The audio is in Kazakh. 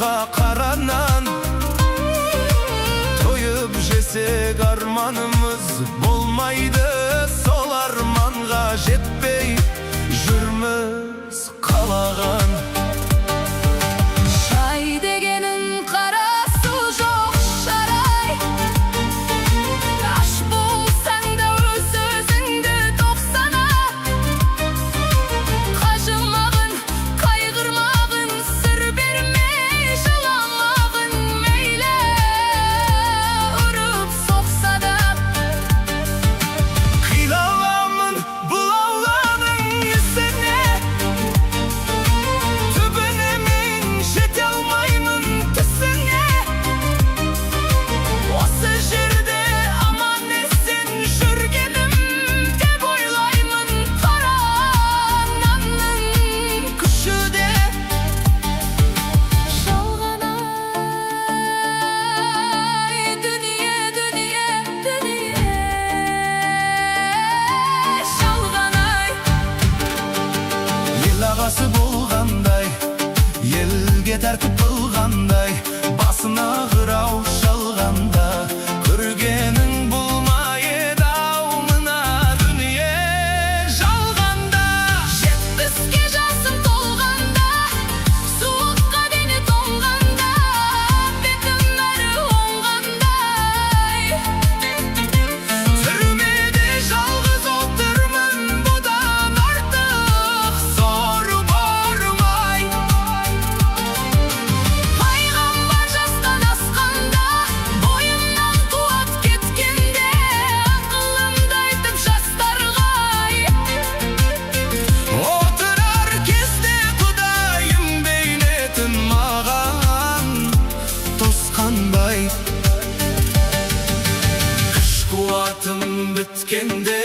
Boşlukka karanan toyup jesek armanımız bolmaydı. Sol armanға жетпей жүрміз қалаған. Шай дегенің қарасы жоқ шарай, аш болсаң да өз өзіңді тоқсана. Қажымағын, қайғырмағын, сыр бермей жыламағын, мейлі ұрып соқса да. Қиналамын бұл ауаның есіне, түбіне мен жете алмаймын түсіне. Осы жерде аман есен жүргенім деп ойлаймын. Қарананның күші де Жалғанай дүние, дүние, дүние. Жалғанай ел ағасы болғандай, елге тәртіп қылғандай, басына қырау шалғанда көргенің болмай еді ау мына дүние жалғанда. жетпіске жасым толғанда, суыққа дене тоңғанда, бетім әрі оңғандай. Түрмеде жалғыз отырмын, бұдан артық зор бармай. Пайғамбар жастан асқанда, бойымнан туат кеткенде, ақылымды айтып жастарға. Отырар кезде құдайым бейнетін маған тосқандай. Күш қуатым біткенде